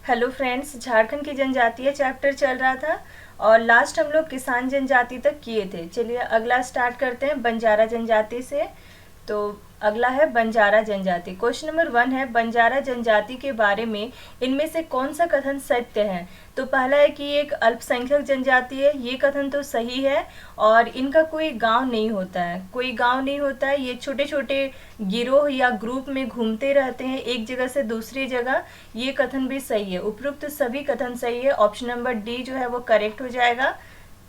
Hello friends, Jharkhand की जनजातीय chapter चल रहा था और लास्ट हम लोग किसान जनजाति तक किए थे। चलिए अगला स्टार्ट करते हैं बंजारा जनजाति से। तो अगला है बंजारा जनजाति। क्वेश्चन नंबर 1 है बंजारा जनजाति के बारे में इनमें से कौन सा कथन सत्य है। तो पहला है कि ये एक अल्पसंख्यक जनजाति है, ये कथन तो सही है। और इनका कोई गांव नहीं होता है, कोई गांव नहीं होता है। ये छोटे छोटे गिरोह या ग्रुप में घूमते रहते हैं एक जगह से दूसरी जगह, ये कथन भी सही है। उपरोक्त सभी कथन सही है। ऑप्शन नंबर डी जो है वो करेक्ट हो जाएगा।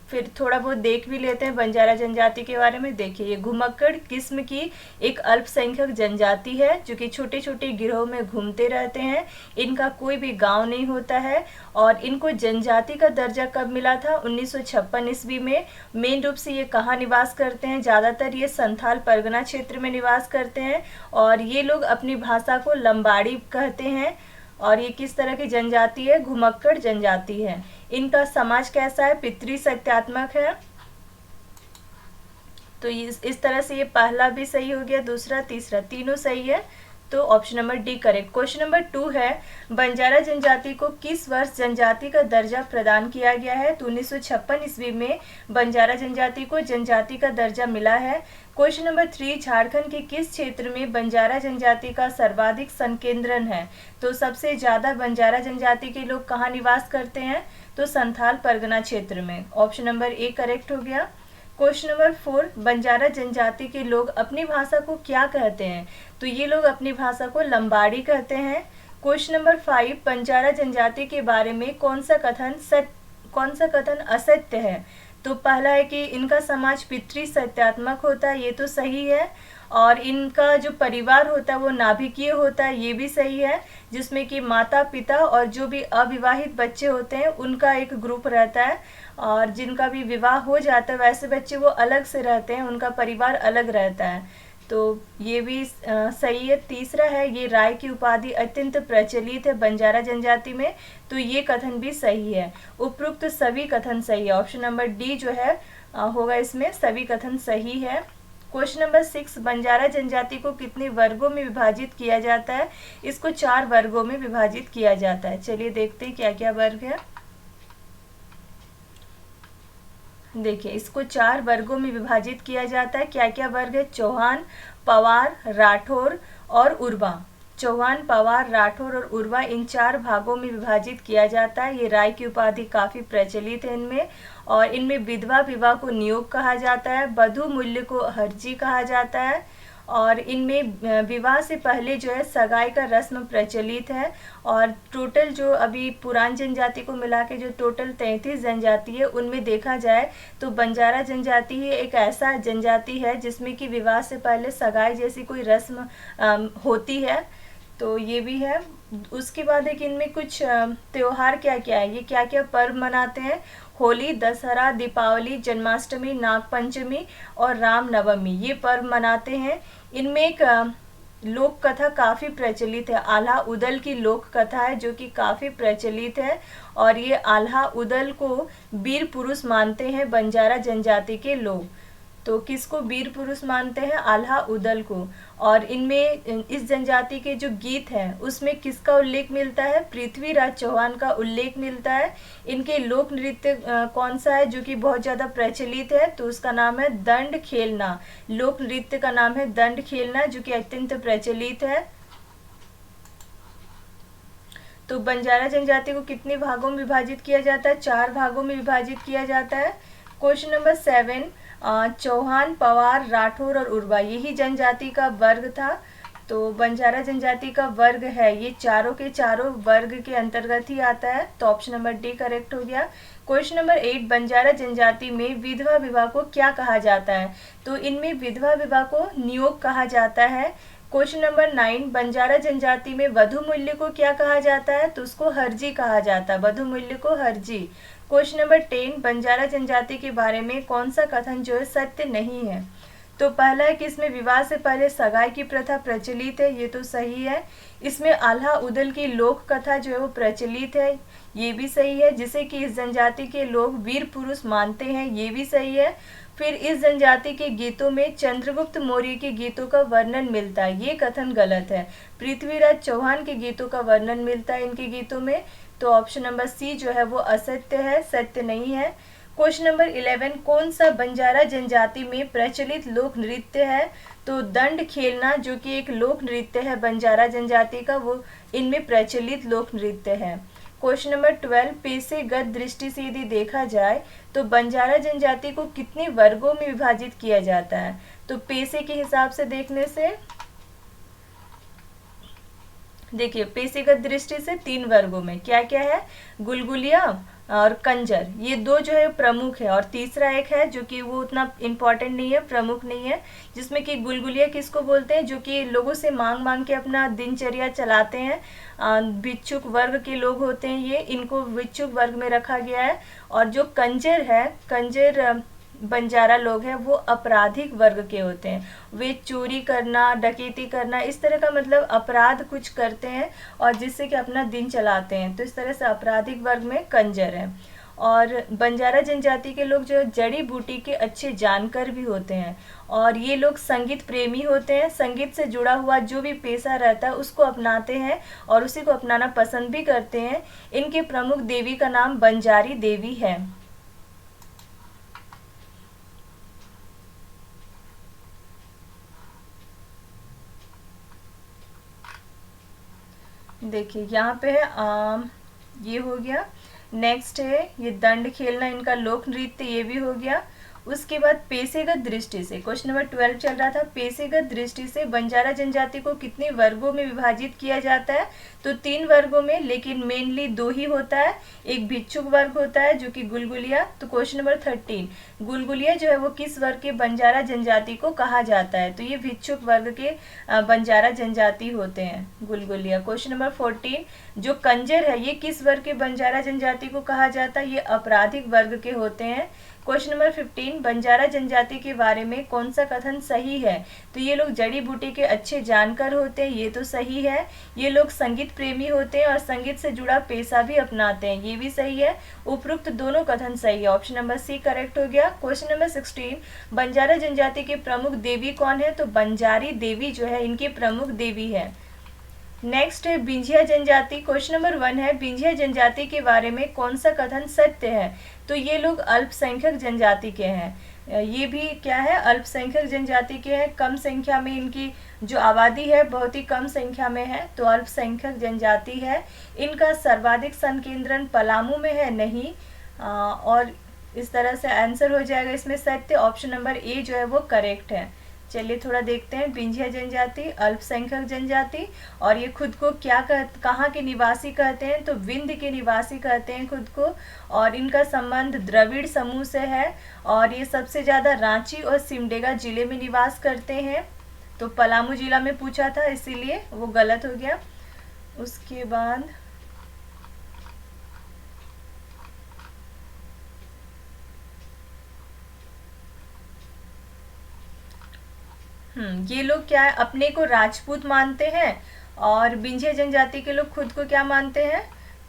फिर थोड़ा बहुत देख भी लेते हैं बंजारा जनजाति के बारे में। देखिए, ये घुमक्कड़ किस्म की एक अल्पसंख्यक जनजाति है जो कि छोटे छोटे गिरोह में घूमते रहते हैं। इनका कोई भी गांव नहीं होता है और इनको जनजाति का दर्जा कब मिला था? 1956 ईस्वी में। मेन रूप से ये कहाँ निवास करते हैं? ज़्यादातर ये संथाल परगना क्षेत्र में निवास करते हैं और ये लोग अपनी भाषा को लंबाड़ी कहते हैं। और ये किस तरह की जनजाति है? घुमक्कड़ जनजाति है। इनका समाज कैसा है? पितृ सत्यात्मक है। तो इस तरह से ये पहला भी सही हो गया, दूसरा तीसरा तीनों सही है। तो option number D correct. Question number 2 है बंजारा जनजाति को किस वर्ष जनजाति का दर्जा प्रदान किया गया है? तो 1956 ईस्वी में बंजारा जनजाति को जनजाति का दर्जा मिला है। क्वेश्चन नंबर 3 झारखंड के किस क्षेत्र में बंजारा जनजाति का सर्वाधिक संकेंद्रण है? तो सबसे ज्यादा बंजारा जनजाति के लोग कहाँ निवास करते हैं? तो संथाल परगना क्षेत्र में। ऑप्शन नंबर ए करेक्ट हो गया। क्वेश्चन नंबर 4 बंजारा जनजाति के लोग अपनी भाषा को क्या कहते हैं? तो ये लोग अपनी भाषा को लंबाड़ी कहते हैं। क्वेश्चन नंबर 5 बंजारा जनजाति के बारे में कौन सा कथन असत्य है? तो पहला है कि इनका समाज पितृ सत्यात्मक होता है, ये तो सही है। और इनका जो परिवार होता है वो नाभिकीय होता है, ये भी सही है। जिसमें कि माता पिता और जो भी अविवाहित बच्चे होते हैं उनका एक ग्रुप रहता है और जिनका भी विवाह हो जाता है वैसे बच्चे वो अलग से रहते हैं, उनका परिवार अलग रहता है। तो ये भी सही है। तीसरा है ये राय की उपाधि अत्यंत प्रचलित है बंजारा जनजाति में, तो ये कथन भी सही है। उपरोक्त सभी कथन सही है। ऑप्शन नंबर डी जो है होगा इसमें, सभी कथन सही है। क्वेश्चन नंबर 6 बंजारा जनजाति को कितने वर्गों में विभाजित किया जाता है? इसको 4 वर्गों में विभाजित किया जाता है। चलिए देखते हैं क्या क्या वर्ग है। देखिए, इसको 4 वर्गों में विभाजित किया जाता है। क्या क्या वर्ग है? चौहान, पवार, राठौर और उर्वा। चौहान, पवार, राठौर और उर्वा, इन 4 भागों में विभाजित किया जाता है। ये राय की उपाधि काफी प्रचलित है इनमें। और इनमें विधवा विवाह को नियोग कहा जाता है, बधू मूल्य को हर्जी कहा जाता है। और इनमें विवाह से पहले जो है सगाई का रस्म प्रचलित है। और टोटल जो अभी पुरान जनजाति को मिला के जो टोटल 33 जनजाति है उनमें देखा जाए तो बंजारा जनजाति ही एक ऐसा जनजाति है जिसमें कि विवाह से पहले सगाई जैसी कोई रस्म होती है। तो ये भी है। उसके बाद एक इनमें कुछ त्योहार क्या क्या है, ये क्या क्या पर्व मनाते हैं? होली, दशहरा, दीपावली, जन्माष्टमी, नागपंचमी और रामनवमी, ये पर्व मनाते हैं। इनमें एक लोक कथा काफ़ी प्रचलित है, आल्हा उदल की लोक कथा है जो कि काफ़ी प्रचलित है। और ये आल्हा उदल को वीर पुरुष मानते हैं बंजारा जनजाति के लोग। तो किसको वीर पुरुष मानते हैं? आल्हा उदल को। और इनमें इस जनजाति के जो गीत हैं उसमें किसका उल्लेख मिलता है? पृथ्वीराज चौहान का उल्लेख मिलता है। इनके लोक नृत्य कौन सा है जो कि बहुत ज़्यादा प्रचलित है? तो उसका नाम है दंड खेलना। लोक नृत्य का नाम है दंड खेलना जो कि अत्यंत प्रचलित है। तो बंजारा जनजाति को कितने भागों में विभाजित किया जाता है? 4 भागों में विभाजित किया जाता है। क्वेश्चन नंबर 7 चौहान, पवार, राठौर और उर्वा, यही जनजाति का वर्ग था। तो बंजारा जनजाति का वर्ग है, ये चारों के चारों वर्ग के अंतर्गत ही आता है। तो ऑप्शन नंबर डी करेक्ट हो गया। क्वेश्चन नंबर 8 बंजारा जनजाति में विधवा विवाह को क्या कहा जाता है? तो इनमें विधवा विवाह को नियोग कहा जाता है। क्वेश्चन नंबर 9 बंजारा जनजाति में वधू मूल्य को क्या कहा जाता है? तो उसको हर्जी कहा जाता है, वधू मूल्य को हर्जी। क्वेश्चन नंबर 10 बंजारा जनजाति के बारे में कौन सा कथन जो है सत्य नहीं है? तो पहला है कि इसमें विवाह से पहले सगाई की प्रथा प्रचलित है, ये तो सही है। इसमें आल्हा उदल की लोक कथा जो है वो प्रचलित है, ये भी सही है, जिसे कि इस जनजाति के लोग वीर पुरुष मानते हैं, ये भी सही है। फिर इस जनजाति के गीतों में चंद्रगुप्त मौर्य के गीतों का वर्णन मिलता है, ये कथन गलत है। पृथ्वीराज चौहान के गीतों का वर्णन मिलता है इनके गीतों में, तो ऑप्शन नंबर सी जो है वो असत्य है, सत्य नहीं है। क्वेश्चन नंबर 11, कौन सा बंजारा जनजाति में प्रचलित लोक नृत्य है? तो दंड खेलना जो कि एक लोक नृत्य है बंजारा जनजाति का, वो इनमें प्रचलित लोक नृत्य है। क्वेश्चन नंबर 12, पेशेगत दृष्टि से यदि देखा जाए तो बंजारा जनजाति को कितने वर्गों में विभाजित किया जाता है? तो पेशे के हिसाब से देखने से देखिए, पेशेगत दृष्टि से 3 वर्गों में क्या क्या है, गुलगुलिया और कंजर, ये 2 जो है प्रमुख है, और तीसरा एक है जो कि वो उतना इम्पोर्टेंट नहीं है, प्रमुख नहीं है, जिसमें कि गुलगुलिया किसको बोलते हैं, जो कि लोगों से मांग मांग के अपना दिनचर्या चलाते हैं, भिक्षुक वर्ग के लोग होते हैं, ये इनको भिक्षुक वर्ग में रखा गया है। और जो कंजर है, कंजर बंजारा लोग हैं, वो आपराधिक वर्ग के होते हैं, वे चोरी करना, डकैती करना, इस तरह का मतलब अपराध कुछ करते हैं और जिससे कि अपना दिन चलाते हैं, तो इस तरह से आपराधिक वर्ग में कंजर है। और बंजारा जनजाति के लोग जो जड़ी बूटी के अच्छे जानकार भी होते हैं, और ये लोग संगीत प्रेमी होते हैं, संगीत से जुड़ा हुआ जो भी पेशा रहता है उसको अपनाते हैं और उसी को अपनाना पसंद भी करते हैं। इनके प्रमुख देवी का नाम बंजारी देवी है। देखिए यहाँ पे है ये हो गया। नेक्स्ट है ये दंड खेलना, इनका लोक नृत्य, ये भी हो गया। उसके बाद पेशेगत दृष्टि से क्वेश्चन नंबर 12 चल रहा था, पेशेगत दृष्टि से बंजारा जनजाति को कितने वर्गों में विभाजित किया जाता है? तो 3 वर्गों में, लेकिन मेनली 2 ही होता है। एक भिक्षुक वर्ग होता है जो कि गुलगुलिया। तो क्वेश्चन नंबर 13, गुलगुलिया जो है वो किस वर्ग के बंजारा जनजाति को कहा जाता है? तो ये भिक्षुक वर्ग के बंजारा जनजाति होते हैं गुलगुलिया। क्वेश्चन नंबर 14, जो कंजर है ये किस वर्ग के बंजारा जनजाति को कहा जाता है? ये आपराधिक वर्ग के होते हैं। क्वेश्चन नंबर 15, बंजारा जनजाति के बारे में कौन सा कथन सही है? तो ये लोग जड़ी बूटी के अच्छे जानकार होते हैं, ये तो सही है। ये लोग संगीत प्रेमी होते हैं और संगीत से जुड़ा पेशा भी अपनाते हैं, ये भी सही है। उपरोक्त दोनों कथन सही है, ऑप्शन नंबर सी करेक्ट हो गया। क्वेश्चन नंबर 16, बंजारा जनजाति के प्रमुख देवी कौन है? तो बंजारी देवी जो है इनकी प्रमुख देवी है। नेक्स्ट है बिंझिया जनजाति। क्वेश्चन नंबर 1 है, बिंझिया जनजाति के बारे में कौन सा कथन सत्य है? तो ये लोग अल्पसंख्यक जनजाति के हैं, ये भी क्या है, अल्पसंख्यक जनजाति के हैं, कम संख्या में इनकी जो आबादी है बहुत ही कम संख्या में है, तो अल्पसंख्यक जनजाति है। इनका सर्वाधिक संकेंद्रण पलामू में है, नहीं, और इस तरह से आंसर हो जाएगा इसमें सत्य, ऑप्शन नंबर ए जो है वो करेक्ट है। चलिए थोड़ा देखते हैं, बिंझिया जनजाति अल्पसंख्यक जनजाति, और ये खुद को क्या कहाँ के निवासी कहते हैं? तो विंध्य के निवासी कहते हैं खुद को, और इनका संबंध द्रविड़ समूह से है, और ये सबसे ज़्यादा रांची और सिमडेगा जिले में निवास करते हैं। तो पलामू जिला में पूछा था इसीलिए वो गलत हो गया। उसके बाद ये लोग क्या है, अपने को राजपूत मानते हैं, और बिंझिया जनजाति के लोग खुद को क्या मानते हैं?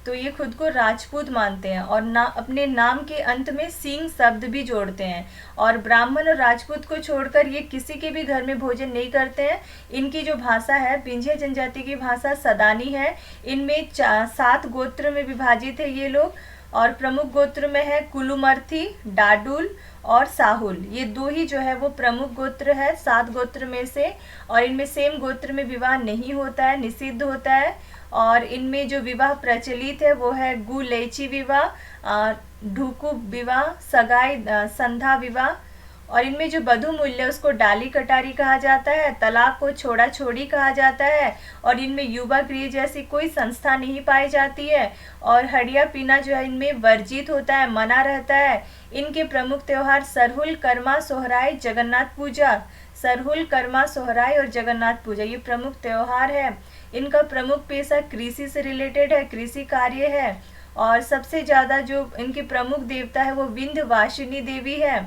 तो ये खुद को राजपूत मानते हैं, और अपने नाम के अंत में सिंह शब्द भी जोड़ते हैं। और ब्राह्मण और राजपूत को छोड़कर ये किसी के भी घर में भोजन नहीं करते हैं। इनकी जो भाषा है, बिंझिया जनजाति की भाषा सदानी है। इनमें 7 गोत्र में विभाजित है ये लोग, और प्रमुख गोत्र में है कुलुमर्थी, डाडुल और साहुल, ये 2 ही जो है वो प्रमुख गोत्र है 7 गोत्र में से। और इनमें सेम गोत्र में विवाह नहीं होता है, निषिद्ध होता है। और इनमें जो विवाह प्रचलित है वो है गुलैची विवाह, ढुकू विवाह, सगाई, संधा विवाह। और इनमें जो वधु मूल्य उसको डाली कटारी कहा जाता है, तलाक को छोड़ा छोड़ी कहा जाता है, और इनमें युवा गृह जैसी कोई संस्था नहीं पाई जाती है। और हड़िया पीना जो है इनमें वर्जित होता है, मना रहता है। इनके प्रमुख त्योहार सरहुल, कर्मा, सोहराय, जगन्नाथ पूजा, सरहुल, कर्मा, सोहराय और जगन्नाथ पूजा, ये प्रमुख त्योहार है। इनका प्रमुख पेशा कृषि से रिलेटेड है, कृषि कार्य है। और सबसे ज़्यादा जो इनके प्रमुख देवता है वो विंध्यवासिनी देवी है।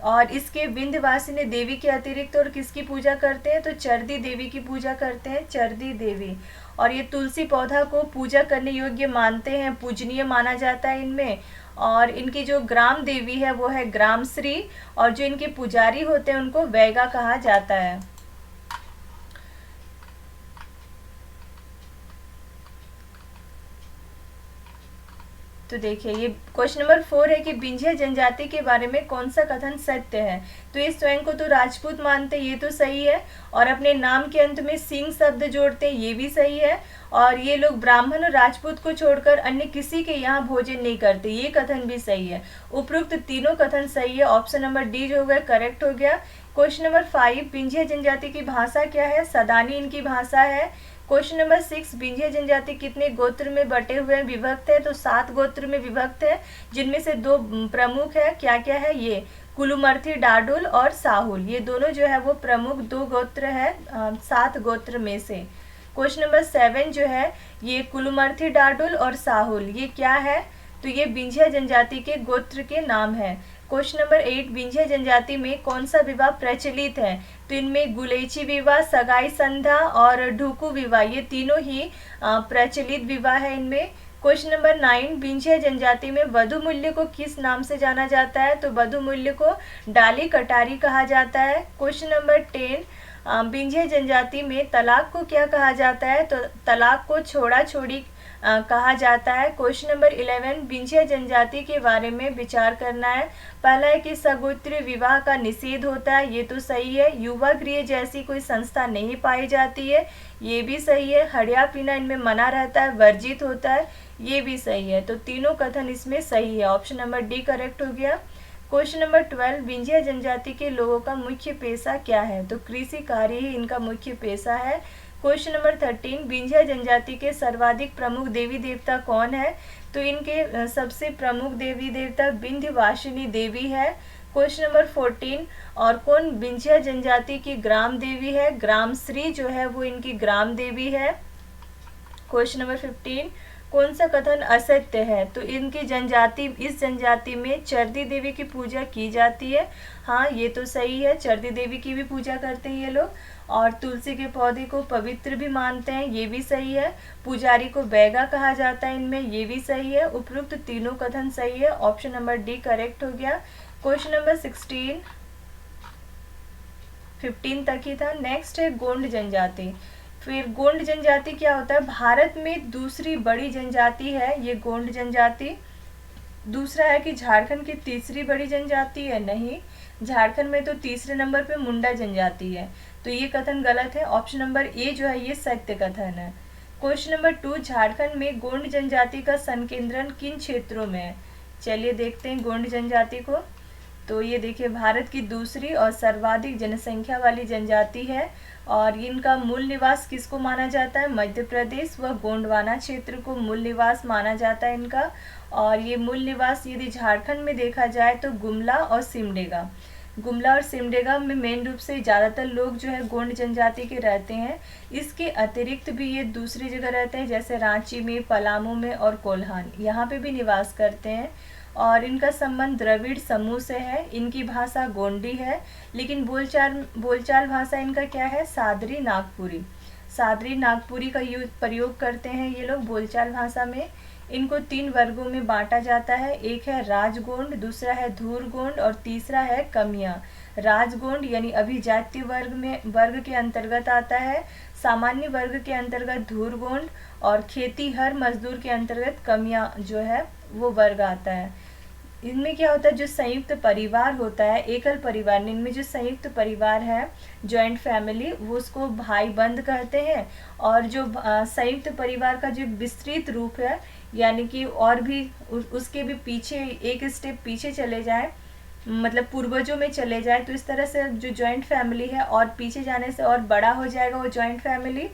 और इसके विंध्यवासिनी देवी के अतिरिक्त और किसकी पूजा करते हैं, तो चरदी देवी की पूजा करते हैं, चरदी देवी। और ये तुलसी पौधा को पूजा करने योग्य मानते हैं, पूजनीय माना जाता है इनमें। और इनकी जो ग्राम देवी है वो है ग्राम श्री, और जो इनके पुजारी होते हैं उनको वैगा कहा जाता है। तो देखिए ये क्वेश्चन नंबर 4 है कि विंध्य जनजाति के बारे में कौन सा कथन सत्य है। तो ये स्वयं को तो राजपूत मानते हैं, ये तो सही है। और अपने नाम के अंत में सिंह शब्द जोड़ते हैं, ये भी सही है। और ये लोग ब्राह्मण और राजपूत को छोड़कर अन्य किसी के यहाँ भोजन नहीं करते, ये कथन भी सही है। उपरोक्त तीनों कथन सही है। ऑप्शन नंबर डी जो होगा करेक्ट हो गया। क्वेश्चन नंबर 5, विंध्य जनजाति की भाषा क्या है, सदानी इनकी भाषा है। क्वेश्चन नंबर 6, विंध्य जनजाति कितने गोत्र में बटे हुए हैं, विभक्त है, तो 7 गोत्र में विभक्त है, जिनमें से 2 प्रमुख है। क्या क्या है, ये कुलुमर्थी, डाडुल और साहुल, ये दोनों जो है वो प्रमुख 2 गोत्र है 7 गोत्र में से। क्वेश्चन नंबर 7 जो है ये कुलुमर्थी, डाडुल और साहुल, ये क्या है, तो ये विंध्य जनजाति के गोत्र के नाम है। क्वेश्चन नंबर 8, विंध्य जनजाति में कौन सा विवाह प्रचलित है, तो इनमें गुलेची विवाह, सगाई संधा और ढुकू विवाह, ये तीनों ही प्रचलित विवाह है इनमें। क्वेश्चन नंबर 9, विंध्य जनजाति में वधु मूल्य को किस नाम से जाना जाता है, तो वधु मूल्य को डाली कटारी कहा जाता है। क्वेश्चन नंबर 10, विंध्य जनजाति में तलाक को क्या कहा जाता है, तो तलाक को छोड़ा छोड़ी कहा जाता है। क्वेश्चन नंबर 11, विंध्य जनजाति के बारे में विचार करना है। पहला है कि सगोत्रीय विवाह का निषेध होता है, ये तो सही है। युवा गृह जैसी कोई संस्था नहीं पाई जाती है, ये भी सही है। हड़िया पीना इनमें मना रहता है, वर्जित होता है, ये भी सही है। तो तीनों कथन इसमें सही है। ऑप्शन नंबर डी करेक्ट हो गया। क्वेश्चन नंबर 12, विंध्य जनजाति के लोगों का मुख्य पेशा क्या है, तो कृषि कार्य ही इनका मुख्य पेशा है। क्वेश्चन नंबर 13, विंध्य जनजाति के सर्वाधिक प्रमुख देवी देवता कौन है, तो इनके सबसे प्रमुख देवी देवता विंध्यवासिनी देवी है। क्वेश्चन नंबर 14, और कौन विंध्य जनजाति की ग्राम देवी है, ग्राम श्री जो है वो इनकी ग्राम देवी है। क्वेश्चन नंबर 15, कौन सा कथन असत्य है, तो इनकी जनजाति, इस जनजाति में चरदी देवी की पूजा की जाती है, हाँ ये तो सही है, चरदी देवी की भी पूजा करते हैं ये लोग। और तुलसी के पौधे को पवित्र भी मानते हैं, ये भी सही है। पुजारी को बैगा कहा जाता है इनमें, ये भी सही है। उपरोक्त तीनों कथन सही है। ऑप्शन नंबर डी करेक्ट हो गया। क्वेश्चन नंबर 15 तक ही था। नेक्स्ट है गोंड जनजाति। फिर गोंड जनजाति क्या होता है, भारत में दूसरी बड़ी जनजाति है ये गोंड जनजाति। दूसरा है कि झारखंड की तीसरी बड़ी जनजाति है, नहीं, झारखंड में तो तीसरे नंबर पे मुंडा जनजाति है, तो ये कथन गलत है। ऑप्शन नंबर ए जो है ये सत्य कथन है। क्वेश्चन नंबर 2, झारखंड में गोंड जनजाति का संकेंद्रण किन क्षेत्रों में है, चलिए देखते हैं गोंड जनजाति को। तो ये देखिए भारत की दूसरी और सर्वाधिक जनसंख्या वाली जनजाति है, और इनका मूल निवास किसको माना जाता है, मध्य प्रदेश व गोंडवाना क्षेत्र को मूल निवास माना जाता है इनका। और ये मूल निवास यदि झारखंड में देखा जाए तो गुमला और सिमडेगा, गुमला और सिमडेगा में मेन रूप से ज़्यादातर लोग जो है गोंड जनजाति के रहते हैं। इसके अतिरिक्त भी ये दूसरी जगह रहते हैं, जैसे रांची में, पलामू में और कोल्हान, यहाँ पे भी निवास करते हैं। और इनका संबंध द्रविड़ समूह से है। इनकी भाषा गोंडी है, लेकिन बोलचाल भाषा इनका क्या है, सादरी नागपुरी। सादरी नागपुरी का प्रयोग करते हैं ये लोग बोलचाल भाषा में। इनको 3 वर्गों में बांटा जाता है, एक है राजगोंड, दूसरा है धूरगोंड और तीसरा है कमिया। राजगोंड यानी अभिजात्य वर्ग के अंतर्गत आता है, सामान्य वर्ग के अंतर्गत धूरगोंड और खेतीहर मजदूर के अंतर्गत कमिया जो है वो वर्ग आता है। इनमें क्या होता है, जो संयुक्त परिवार होता है, एकल परिवार, इनमें जो संयुक्त परिवार है, जॉइंट फैमिली, वो उसको भाई बंद कहते हैं। और जो संयुक्त परिवार का जो विस्तृत रूप है, यानी कि और भी उसके भी पीछे एक स्टेप पीछे चले जाए, मतलब पूर्वजों में चले जाए, तो इस तरह से जो जॉइंट फैमिली है और पीछे जाने से और बड़ा हो जाएगा वो जॉइंट फैमिली।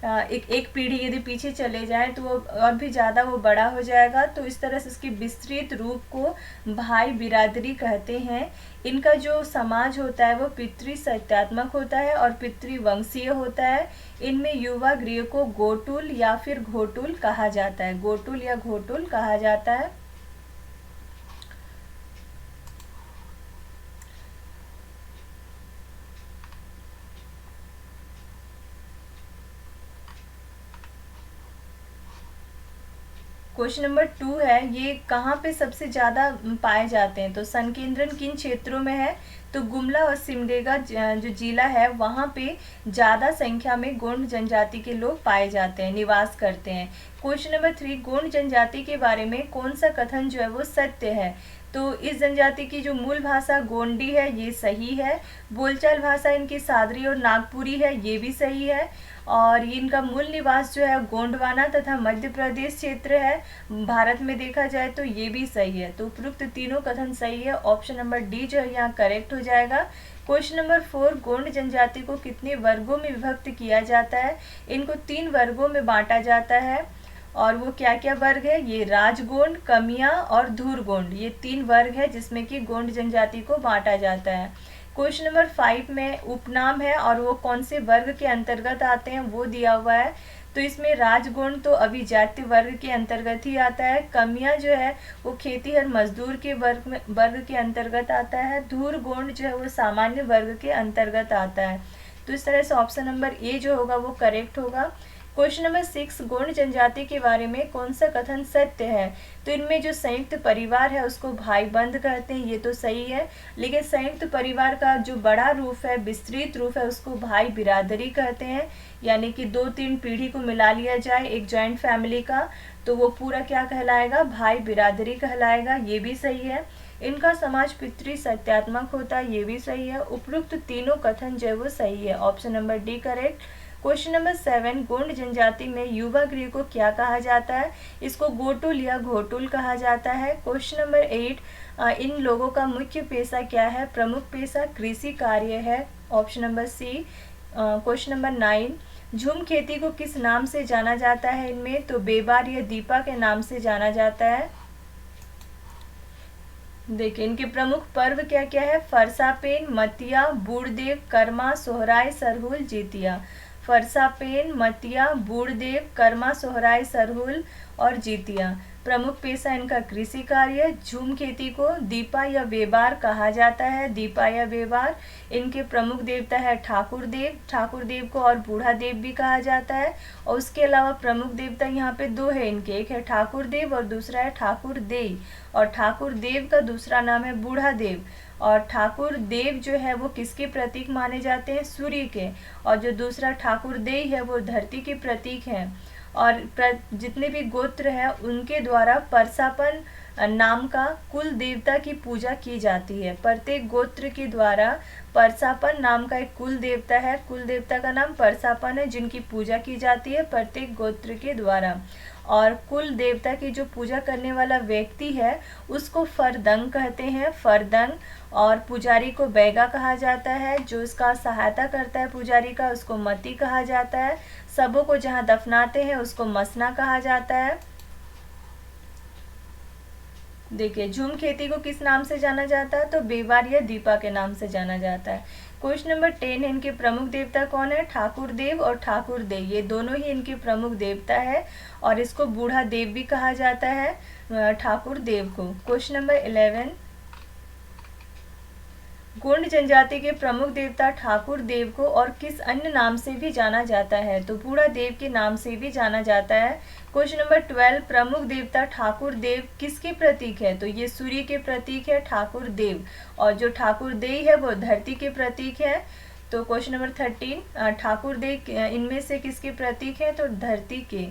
एक पीढ़ी यदि पीछे चले जाए तो वो और भी ज़्यादा वो बड़ा हो जाएगा। तो इस तरह से इसके विस्तृत रूप को भाई बिरादरी कहते हैं। इनका जो समाज होता है वो पितृ सत्यात्मक होता है और पितृवंशीय होता है। इनमें युवा गृह को गोटुल या फिर घोटुल कहा जाता है, गोटुल या घोटुल कहा जाता है। क्वेश्चन नंबर 2 है, ये कहाँ पे सबसे ज़्यादा पाए जाते हैं? तो संकेंद्रण किन क्षेत्रों में है? तो गुमला और सिमडेगा जो जिला है वहाँ पे ज़्यादा संख्या में गोंड जनजाति के लोग पाए जाते हैं, निवास करते हैं। क्वेश्चन नंबर 3, गोंड जनजाति के बारे में कौन सा कथन जो है वो सत्य है? तो इस जनजाति की जो मूल भाषा गोंडी है ये सही है। बोलचाल भाषा इनकी सादरी और नागपुरी है, ये भी सही है। और इनका मूल निवास जो है गोंडवाना तथा मध्य प्रदेश क्षेत्र है भारत में देखा जाए तो, ये भी सही है। तो उपरोक्त तीनों कथन सही है। ऑप्शन नंबर डी जो है यहाँ करेक्ट हो जाएगा। क्वेश्चन नंबर 4, गोंड जनजाति को कितने वर्गों में विभक्त किया जाता है? इनको 3 वर्गों में बांटा जाता है। और वो क्या क्या वर्ग है? ये राजगोंड, कमियां और धूरगोंड, ये 3 वर्ग है जिसमें कि गोंड जनजाति को बांटा जाता है। क्वेश्चन नंबर 5 में उपनाम है और वो कौन से वर्ग के अंतर्गत आते हैं वो दिया हुआ है। तो इसमें राजगोंड तो अभिजात्य वर्ग के अंतर्गत ही आता है। कमियां जो है वो खेतीहर मजदूर के वर्ग के अंतर्गत आता है। धूरगोंड जो है वो सामान्य वर्ग के अंतर्गत आता है। तो इस तरह से ऑप्शन नंबर ए जो होगा वो करेक्ट होगा। क्वेश्चन नंबर 6, गोंड जनजाति के बारे में कौन सा कथन सत्य है? तो इनमें जो संयुक्त परिवार है उसको भाई बंद कहते हैं, ये तो सही है। लेकिन संयुक्त परिवार का जो बड़ा रूप है, विस्तृत रूप है, उसको भाई बिरादरी कहते हैं। यानी कि 2-3 पीढ़ी को मिला लिया जाए एक जॉइंट फैमिली का तो वो पूरा क्या कहलाएगा? भाई बिरादरी कहलाएगा, ये भी सही है। इनका समाज पितृ सत्यात्मक होता है, ये भी सही है। उपरोक्त तीनों कथन जो है वो सही है। Option number D correct. Question number 7, Gond जनजाति में युवा गृह को क्या कहा जाता है? इसको गोटुल या घोटुल कहा जाता है। क्वेश्चन नंबर 8, इन लोगों का मुख्य पेशा क्या है? प्रमुख पेशा कृषि कार्य है। Option number C. Question number 9, झूम खेती को किस नाम से जाना जाता है? इनमें तो बेबार या दीपा के नाम से जाना जाता है। देखिए इनके प्रमुख पर्व क्या क्या है? फरसापेन, मतिया, बूढ़देव, कर्मा, सोहराय, सरहुल, जीतिया। फरसापेन, मतिया, बूढ़देव, कर्मा, सोहराय, सरहुल और जीतिया। प्रमुख पेशा इनका कृषि कार्य। झूम खेती को दीपा या बेबार कहा जाता है, दीपा या बेबार। इनके प्रमुख देवता है ठाकुर देव, ठाकुर देव को और बूढ़ा देव भी कहा जाता है। और उसके अलावा प्रमुख देवता यहाँ पे 2 है इनके, एक है ठाकुर देव और दूसरा है ठाकुर देई। और ठाकुर देव का दूसरा नाम है बूढ़ा देव। और ठाकुर देव जो है वो किसके प्रतीक माने जाते हैं? सूर्य के। और जो दूसरा ठाकुर देई है वो धरती के प्रतीक हैं। और जितने भी गोत्र हैं उनके द्वारा परसापन नाम का कुल देवता की पूजा की जाती है। प्रत्येक गोत्र के द्वारा परसापन नाम का एक कुल देवता है, कुल देवता का नाम परसापन है, जिनकी पूजा की जाती है प्रत्येक गोत्र के द्वारा। और कुल देवता की जो पूजा करने वाला व्यक्ति है उसको फरदंग कहते हैं, फरदंग। और पुजारी को बैगा कहा जाता है, जो इसका सहायता करता है पुजारी का उसको मती कहा जाता है। सबों को जहाँ दफनाते हैं उसको मसना कहा जाता है। देखिए झूम खेती को किस नाम से जाना जाता है? तो बेबार या दीपा के नाम से जाना जाता है। क्वेश्चन नंबर 10 है, इनके प्रमुख देवता कौन है? ठाकुर देव और ठाकुर देव, ये दोनों ही इनके प्रमुख देवता है। और इसको बूढ़ा देव भी कहा जाता है ठाकुर देव को। क्वेश्चन नंबर 11, गोंड जनजाति के प्रमुख देवता ठाकुर देव को और किस अन्य नाम से भी जाना जाता है? तो बूढ़ा देव के नाम से भी जाना जाता है। क्वेश्चन नंबर 12, प्रमुख देवता ठाकुर देव किसके प्रतीक है? तो ये सूर्य के प्रतीक है ठाकुर देव। और जो ठाकुर देव है वो धरती के प्रतीक है। तो क्वेश्चन नंबर 13, ठाकुर देव इनमें से किसके प्रतीक है? तो धरती के।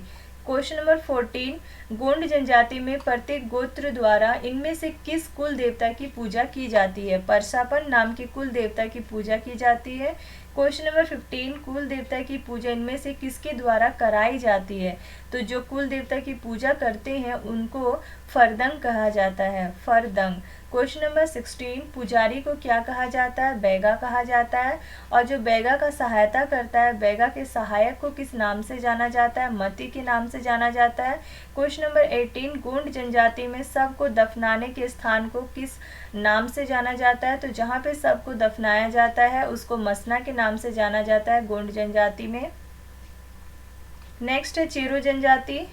क्वेश्चन नंबर 14, गोंड जनजाति में प्रत्येक गोत्र द्वारा इनमें से किस कुल देवता की पूजा की जाती है? परसापन नाम के कुल देवता की पूजा की जाती है। क्वेश्चन नंबर 15, कुल देवता की पूजा इनमें से किसके द्वारा कराई जाती है? तो जो कुल देवता की पूजा करते हैं उनको फरदंग कहा जाता है, फरदंग। क्वेश्चन नंबर 16, पुजारी को क्या कहा जाता है? बैगा कहा जाता है। और जो बैगा का सहायता करता है, बैगा के सहायक को किस नाम से जाना जाता है? मती के नाम से जाना जाता है। क्वेश्चन नंबर 18, गोंड जनजाति में सबको दफनाने के स्थान को किस नाम से जाना जाता है? तो जहाँ पे सबको दफनाया जाता है उसको मसना के नाम से जाना जाता है गोंड जनजाति में। नेक्स्ट है चेरो जनजाति।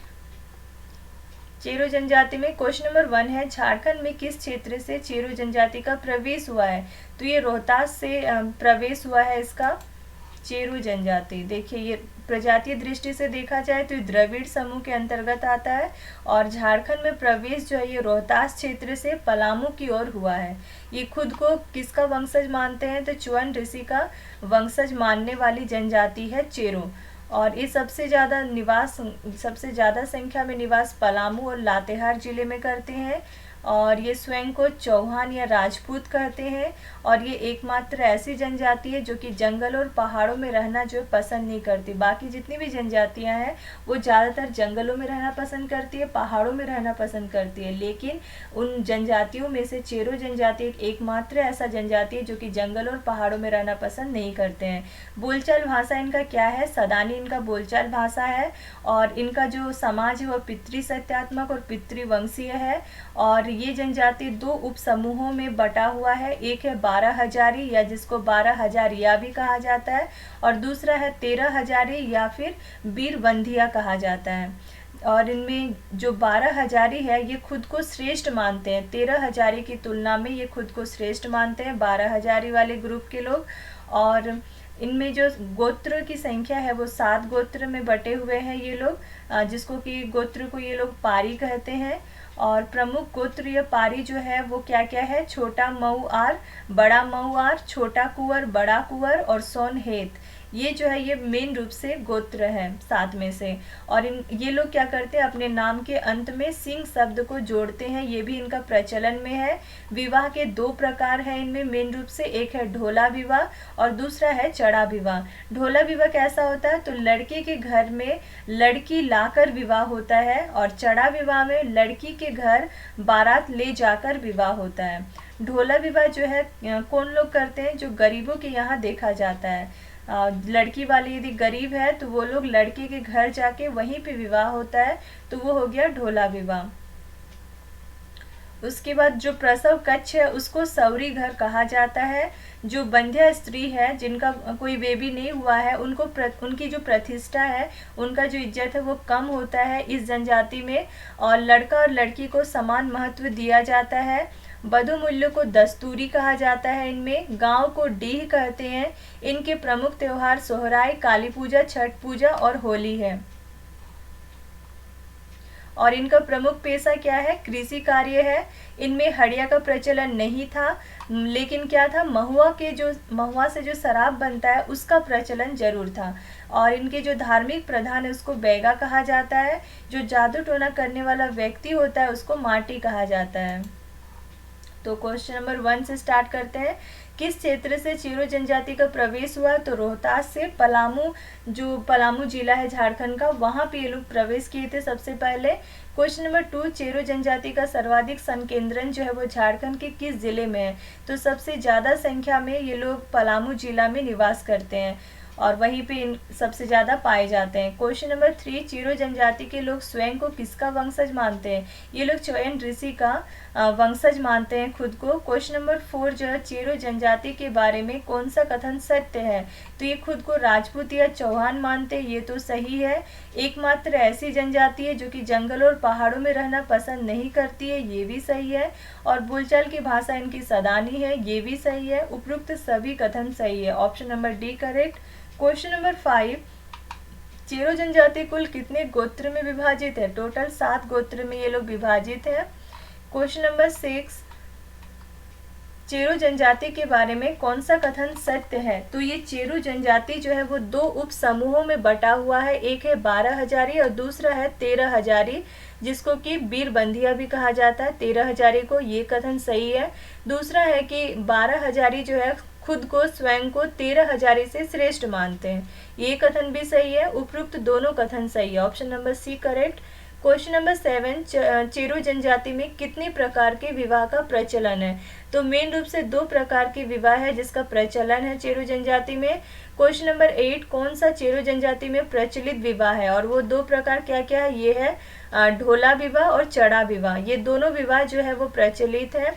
चेरो जनजाति में क्वेश्चन नंबर 1 है, झारखंड में किस क्षेत्र से चेरो जनजाति का प्रवेश हुआ है? तो ये रोहतास से प्रवेश हुआ है इसका चेरो जनजाति। देखिए ये प्रजातीय दृष्टि से देखा जाए तो ये द्रविड़ समूह के अंतर्गत आता है। और झारखंड में प्रवेश जो है ये रोहतास क्षेत्र से पलामू की ओर हुआ है। ये खुद को किसका वंशज मानते हैं, तो च्युअन ऋषि का वंशज मानने वाली जनजाति है चेरो। और ये सबसे ज़्यादा संख्या में निवास पलामू और लातेहार जिले में करते हैं। और ये स्वयं को चौहान या राजपूत कहते हैं। और ये एकमात्र ऐसी जनजाति है जो कि जंगल और पहाड़ों में रहना जो पसंद नहीं करती। बाकी जितनी भी जनजातियां हैं वो ज़्यादातर जंगलों में रहना पसंद करती है, पहाड़ों में रहना पसंद करती है। लेकिन उन जनजातियों में से चेरो जनजाति एकमात्र ऐसा जनजाति है जो कि जंगल और पहाड़ों में रहना पसंद नहीं करते हैं। बोलचाल भाषा इनका क्या है, सदानी इनका बोलचाल भाषा है। और इनका जो समाज है वो पितृ सत्यात्मक और पितृवंशीय है। और ये जनजाति दो उप समूहों में बटा हुआ है। एक है 12 हजारी या जिसको 12 हजारिया भी कहा जाता है, और दूसरा है 13 हजारी या फिर बीरबंधिया कहा जाता है। और इनमें जो 12 हजारी है ये खुद को श्रेष्ठ मानते हैं, 13 हजारी की तुलना में ये खुद को श्रेष्ठ मानते हैं 12 हजारी वाले ग्रुप के लोग। और इनमें जो गोत्र की संख्या है वो 7 गोत्र में बटे हुए हैं ये लोग, जिसको कि गोत्र को ये लोग पारी कहते हैं। और प्रमुख गोत्र या पारी जो है वो क्या क्या है, छोटा मऊआर, बड़ा मऊआर, छोटा कुंवर, बड़ा कुंवर और सोनहेत। ये जो है ये मेन रूप से गोत्र है 7 में से। और ये लोग क्या करते हैं, अपने नाम के अंत में सिंह शब्द को जोड़ते हैं, ये भी इनका प्रचलन में है। विवाह के 2 प्रकार हैं इनमें मेन रूप से, एक है ढोला विवाह और दूसरा है चढ़ा विवाह। ढोला विवाह कैसा होता है, तो लड़के के घर में लड़की लाकर विवाह होता है, और चढ़ा विवाह में लड़की के घर बारात ले जाकर विवाह होता है। ढोला विवाह जो है कौन लोग करते हैं, जो गरीबों के यहाँ देखा जाता है। लड़की वाले यदि गरीब है तो वो लोग लड़के के घर जाके वहीं पे विवाह होता है, तो वो हो गया ढोला विवाह। उसके बाद जो प्रसव कक्ष है उसको सौरी घर कहा जाता है। जो बंध्या स्त्री है जिनका कोई बेबी नहीं हुआ है उनकी जो प्रतिष्ठा है, उनका जो इज्जत है वो कम होता है इस जनजाति में। और लड़का और लड़की को समान महत्व दिया जाता है। बधु मूल्य को दस्तूरी कहा जाता है। इनमें गांव को डीह कहते हैं। इनके प्रमुख त्योहार सोहराय, काली पूजा, छठ पूजा और होली है। और इनका प्रमुख पेशा क्या है, कृषि कार्य है। इनमें हड़िया का प्रचलन नहीं था, लेकिन क्या था, महुआ से जो शराब बनता है उसका प्रचलन जरूर था। और इनके जो धार्मिक प्रधान है उसको बैगा कहा जाता है। जो जादू टोना करने वाला व्यक्ति होता है उसको माटी कहा जाता है। तो क्वेश्चन नंबर 1 से स्टार्ट करते हैं। किस क्षेत्र से चेरो जनजाति का प्रवेश हुआ, तो रोहतास से। पलामू, जो पलामू जिला है झारखंड का, वहाँ पे ये लोग प्रवेश किए थे सबसे पहले। क्वेश्चन नंबर 2, चेरो जनजाति का सर्वाधिक संकेंद्रण जो है वो झारखंड के किस जिले में है, तो सबसे ज़्यादा संख्या में ये लोग पलामू जिला में निवास करते हैं और वहीं पे सबसे ज़्यादा पाए जाते हैं। क्वेश्चन नंबर 3, चेरो जनजाति के लोग स्वयं को किसका वंशज मानते हैं, ये लोग च्युअन ऋषि का वंशज मानते हैं खुद को। क्वेश्चन नंबर 4 जो है, चेरो जनजाति के बारे में कौन सा कथन सत्य है, तो ये खुद को राजपूत या चौहान मानते हैं, ये तो सही है। एकमात्र ऐसी जनजाति है जो कि जंगल और पहाड़ों में रहना पसंद नहीं करती है, ये भी सही है। और बोलचाल की भाषा इनकी सदानी है, ये भी सही है। उपरोक्त सभी कथन सही है, option number D correct. Question number 5, Chero जनजाति कुल कितने गोत्र में विभाजित है, टोटल 7 गोत्र में ये लोग विभाजित है। क्वेश्चन नंबर 6, चेरो जनजाति के बारे में कौन सा कथन सत्य है, तो ये चेरो जनजाति जो है वो 2 उप समूहों में बटा हुआ है। एक है 12 हजारी और दूसरा है 13 हजारी, जिसको कि बीरबंधिया भी कहा जाता है 13 हजारी को, ये कथन सही है। दूसरा है कि 12 हजारी जो है खुद को स्वयं को 13 हजारी से श्रेष्ठ मानते हैं, ये कथन भी सही है। उपरोक्त दोनों कथन सही है, option number C correct. Question number 7, Chero जनजाति में कितने प्रकार के विवाह का प्रचलन है, तो मेन रूप से 2 प्रकार के विवाह है जिसका प्रचलन है चेरो जनजाति में। क्वेश्चन नंबर 8, कौन सा चेरो जनजाति में प्रचलित विवाह है, और वो 2 प्रकार क्या क्या है, ये है ढोला विवाह और चढ़ा विवाह, ये दोनों विवाह जो है वो प्रचलित है।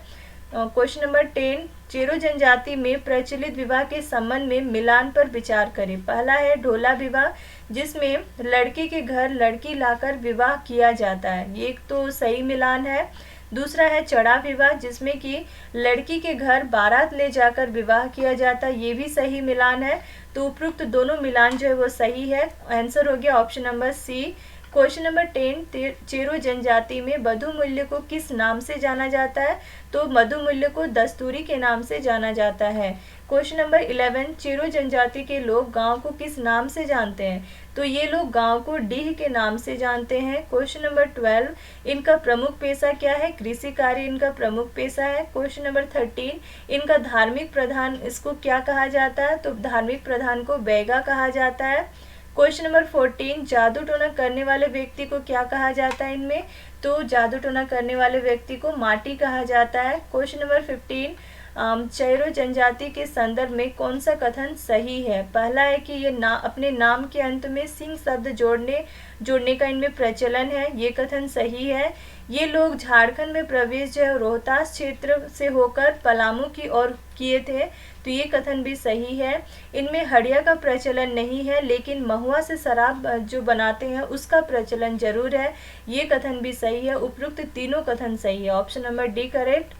क्वेश्चन नंबर 10, चेरो जनजाति में प्रचलित विवाह के संबंध में मिलान पर विचार करें। पहला है ढोला विवाह, जिसमें लड़के के घर लड़की लाकर विवाह किया जाता है, ये एक तो सही मिलान है। दूसरा है चढ़ा विवाह, जिसमें कि लड़की के घर बारात ले जाकर विवाह किया जाता है, ये भी सही मिलान है। तो उपरोक्त दोनों मिलान जो है वो सही है। आंसर हो गया option number C. Question number 10, Chero जनजाति में मधु मूल्य को किस नाम से जाना जाता है? तो मधु मूल्य को दस्तूरी के नाम से जाना जाता है। क्वेश्चन नंबर 11, चेरो जनजाति के लोग गांव को किस नाम से जानते हैं? तो ये लोग गांव को डीह के नाम से जानते हैं। क्वेश्चन नंबर 12, इनका प्रमुख पेशा क्या है? कृषि कार्य इनका प्रमुख पेशा है। क्वेश्चन नंबर 13, इनका धार्मिक प्रधान इसको क्या कहा जाता है? तो धार्मिक प्रधान को बैगा कहा जाता है। क्वेश्चन नंबर 14, जादू टोना करने वाले व्यक्ति को क्या कहा जाता है इनमें? तो जादू टोना करने वाले व्यक्ति को माटी कहा जाता है। क्वेश्चन नंबर 15, चेरो जनजाति के संदर्भ में कौन सा कथन सही है? पहला है कि ये अपने नाम के अंत में सिंह शब्द जोड़ने का इनमें प्रचलन है, ये कथन सही है। ये लोग झारखंड में प्रवेश जो है रोहतास क्षेत्र से होकर पलामू की ओर किए थे, तो ये कथन भी सही है। इनमें हड़िया का प्रचलन नहीं है, लेकिन महुआ से शराब जो बनाते हैं उसका प्रचलन जरूर है, ये कथन भी सही है। उपरोक्त तीनों कथन सही है, option number D correct.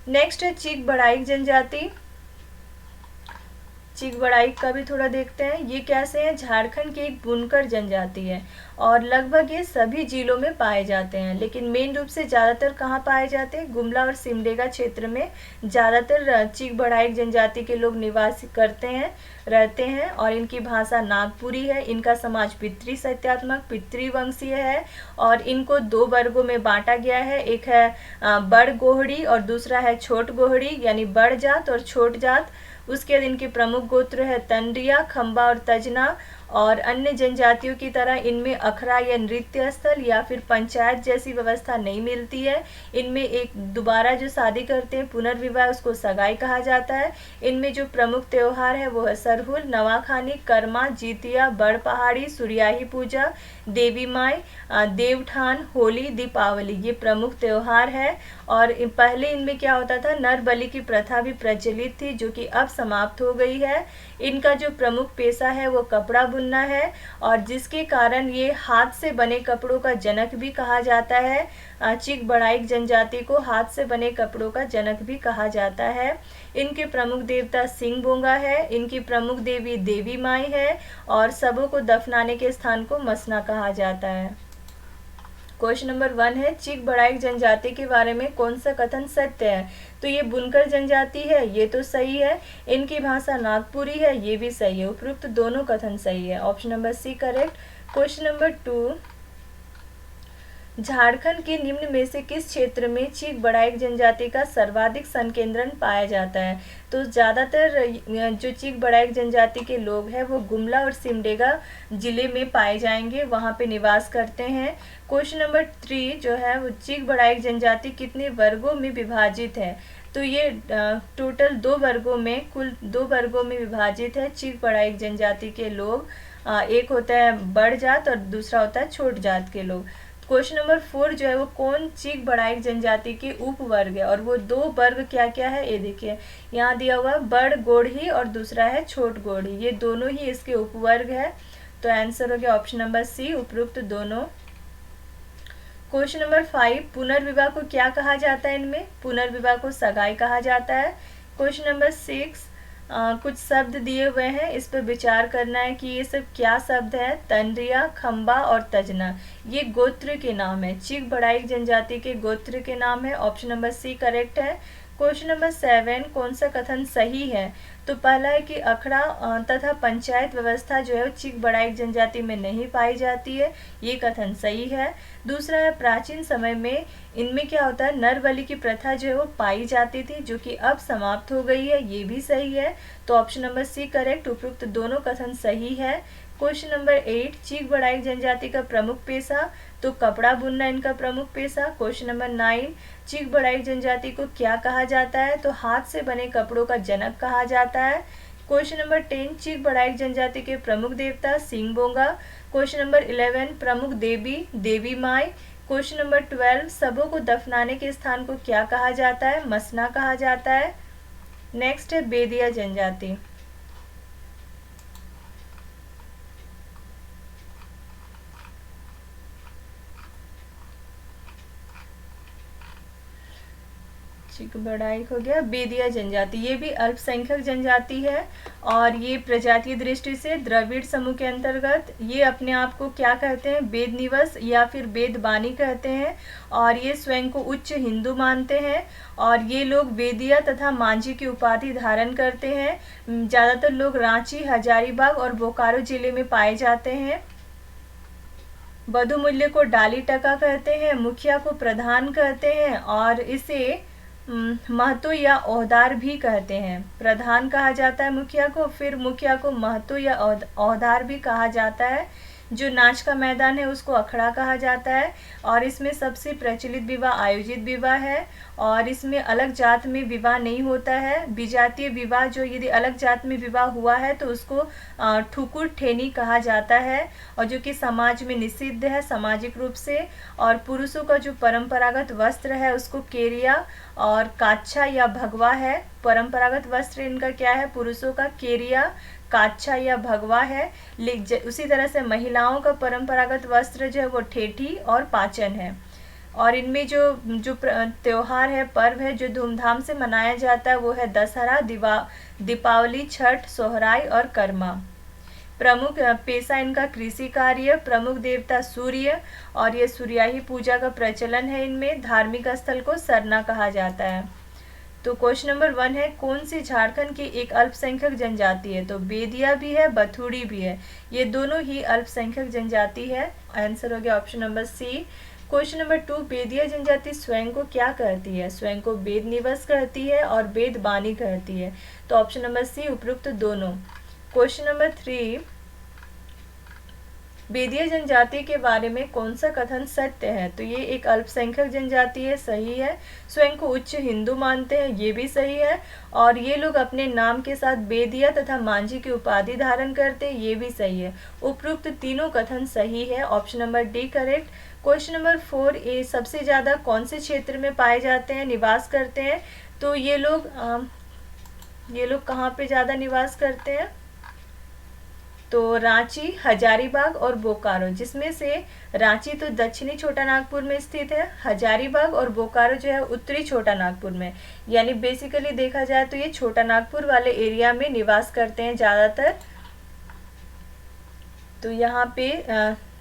Next है चीक बड़ाइक जनजाति। चीक बड़ाइक का भी थोड़ा देखते हैं। ये कैसे है? झारखंड की एक बुनकर जनजाति है और लगभग ये सभी जिलों में पाए जाते हैं, लेकिन मेन रूप से ज़्यादातर कहाँ पाए जाते हैं? गुमला और सिमडेगा क्षेत्र में ज़्यादातर चीक बड़ाइक जनजाति के लोग निवास रहते हैं और इनकी भाषा नागपुरी है। इनका समाज पितृ सत्यात्मक पितृवंशीय है और इनको दो वर्गों में बांटा गया है। एक है बड़ गोहड़ी और दूसरा है छोट गोहड़ी, यानी बड़ जात और छोट जात। उसके बाद इनके प्रमुख गोत्र है तंडिया, खंबा और तजना। और अन्य जनजातियों की तरह इनमें अखड़ा या नृत्य स्थल या फिर पंचायत जैसी व्यवस्था नहीं मिलती है। इनमें एक दोबारा जो शादी करते हैं पुनर्विवाह, उसको सगाई कहा जाता है। इनमें जो प्रमुख त्योहार है वो है सरहुल, नवाखानी, कर्मा, जीतिया, बड़ पहाड़ी, सूर्याही पूजा, देवी माई, देवठान, होली, दीपावली, ये प्रमुख त्योहार है। और पहले इनमें क्या होता था? नर बलि की प्रथा भी प्रचलित थी, जो कि अब समाप्त हो गई है। इनका जो प्रमुख पेशा है वो कपड़ा बुनना है और जिसके कारण ये हाथ से बने कपड़ों का जनक भी कहा जाता है। चीक बड़ाइक जनजाति को हाथ से बने कपड़ों का जनक भी कहा जाता है। इनके प्रमुख देवता सिंह बोंगा है, इनकी प्रमुख देवी देवी माई है और सबों को दफनाने के स्थान को मसना कहा जाता है। क्वेश्चन नंबर 1 है चीक बड़ाइक जनजाति के बारे में कौन सा कथन सत्य है? तो ये बुनकर जनजाति है, ये तो सही है। इनकी भाषा नागपुरी है, ये भी सही है। उपरोक्त दोनों कथन सही है, option number C correct. Question number 2, Jharkhand के निम्न में से किस क्षेत्र में चीक बड़ाइक जनजाति का सर्वाधिक संकेंद्रण पाया जाता है? तो ज़्यादातर जो चीक बड़ाइक जनजाति के लोग हैं वो गुमला और सिमडेगा जिले में पाए जाएंगे, वहाँ पे निवास करते हैं। क्वेश्चन नंबर 3 जो है वो चीक बड़ाइक जनजाति कितने वर्गों में विभाजित है? तो ये टोटल कुल दो वर्गों में विभाजित है चीक बड़ाइक जनजाति के लोग। एक होता है बड़ जात और दूसरा होता है छोट जात के लोग। क्वेश्चन नंबर 4 जो है वो कौन चीक बड़ाइक जनजाति के उपवर्ग है? और वो दो वर्ग क्या क्या है ये देखिए, यहाँ दिया हुआ बड़ गोढ़ी और दूसरा है छोट गोढ़ी, ये दोनों ही इसके उपवर्ग है। तो आंसर हो गया ऑप्शन नंबर सी, उपरोक्त दोनों। क्वेश्चन नंबर 5, पुनर्विवाह को क्या कहा जाता है? इनमें पुनर्विवाह को सगाई कहा जाता है। क्वेश्चन नंबर 6, कुछ शब्द दिए हुए हैं, इस पर विचार करना है कि ये सब क्या शब्द है। तंडिया, खंबा और तजना, ये गोत्र के नाम है, चीक बड़ाइक जनजाति के गोत्र के नाम है। ऑप्शन नंबर सी करेक्ट है। क्वेश्चन नंबर 7, कौन सा कथन सही है? तो पहला है कि अखड़ा तथा पंचायत व्यवस्था जो है चीक बड़ाइक जनजाति में नहीं पाई जाती है, ये कथन सही है। दूसरा है प्राचीन समय में इनमें क्या होता है, नर बलि की प्रथा जो है वो पाई जाती थी, जो कि अब समाप्त हो गई है, ये भी सही है। तो ऑप्शन नंबर सी करेक्ट, उपयुक्त दोनों कथन सही है। क्वेश्चन नंबर 8, चीक बड़ाइक जनजाति का प्रमुख पेशा, तो कपड़ा बुनना इनका प्रमुख पेशा। क्वेश्चन नंबर 9, चीक बड़ाइक जनजाति को क्या कहा जाता है? तो हाथ से बने कपड़ों का जनक कहा जाता है। क्वेश्चन नंबर 10, चीक बड़ाइक जनजाति के प्रमुख देवता सिंह बोंगा। क्वेश्चन नंबर 11, प्रमुख देवी देवी माई। क्वेश्चन नंबर 12, सबों को दफनाने के स्थान को क्या कहा जाता है? मसना कहा जाता है। नेक्स्ट है बेदिया जनजाति। चिकबड़ाई हो गया। बेदिया जनजाति, ये भी अल्पसंख्यक जनजाति है और ये प्रजातीय दृष्टि से द्रविड़ समूह के अंतर्गत। ये अपने आप को क्या कहते हैं, वेद निवास या फिर वेद बानी कहते हैं और ये स्वयं को उच्च हिंदू मानते हैं और ये लोग वेदिया तथा मांझी की उपाधि धारण करते हैं। ज़्यादातर लोग रांची, हजारीबाग और बोकारो जिले में पाए जाते हैं। बधुमूल्य को डाली टका कहते हैं, मुखिया को प्रधान कहते हैं और इसे महतो या ओहदार भी कहते हैं। प्रधान कहा जाता है मुखिया को, फिर मुखिया को महतो या ओहदार भी कहा जाता है। जो नाच का मैदान है उसको अखड़ा कहा जाता है और इसमें सबसे प्रचलित विवाह आयोजित विवाह है और इसमें अलग जात में विवाह नहीं होता है। विजातीय विवाह जो यदि अलग जात में विवाह हुआ है तो उसको ठुकुर ठेनी कहा जाता है और जो कि समाज में निषिद्ध है सामाजिक रूप से। और पुरुषों का जो परंपरागत वस्त्र है उसको केरिया और काच्छा या भगवा है। परंपरागत वस्त्र इनका क्या है, पुरुषों का केरिया, काच्छा या भगवा है। उसी तरह से महिलाओं का परंपरागत वस्त्र जो है वो ठेठी और पाचन है। और इनमें जो त्योहार है, पर्व है जो धूमधाम से मनाया जाता है वो है दशहरा, दीपावली, छठ, सोहराई और कर्मा। प्रमुख पेशा इनका कृषि कार्य, प्रमुख देवता सूर्य और ये सूर्याही पूजा का प्रचलन है इनमें। धार्मिक स्थल को सरना कहा जाता है। तो क्वेश्चन नंबर 1 है, कौन सी झारखंड की एक अल्पसंख्यक जनजाति है? तो बेदिया भी है, बथुड़ी भी है, ये दोनों ही अल्पसंख्यक जनजाति है। आंसर हो गया option number C. Question number 2, Bedia जनजाति स्वयं को क्या कहती है? स्वयं को वेद निवास कहती है और वेद बानी कहती है। तो ऑप्शन नंबर सी उपरोक्त दोनों। क्वेश्चन नंबर 3, बेदिया जनजाति के बारे में कौन सा कथन सत्य है? तो ये एक अल्पसंख्यक जनजाति है, सही है। स्वयं को उच्च हिंदू मानते हैं, ये भी सही है। और ये लोग अपने नाम के साथ बेदिया तथा मांझी की उपाधि धारण करते हैं, ये भी सही है। उपरोक्त तीनों कथन सही है, option number D correct. Question number 4, ये सबसे ज़्यादा कौन से क्षेत्र में पाए जाते हैं, निवास करते हैं? तो ये लोग कहाँ पे ज़्यादा निवास करते हैं? तो रांची, हजारीबाग और बोकारो, जिसमें से रांची तो दक्षिणी छोटा नागपुर में स्थित है, हजारीबाग और बोकारो जो है उत्तरी छोटा नागपुर में। यानी बेसिकली देखा जाए तो ये छोटा नागपुर वाले एरिया में निवास करते हैं ज़्यादातर। तो यहाँ पे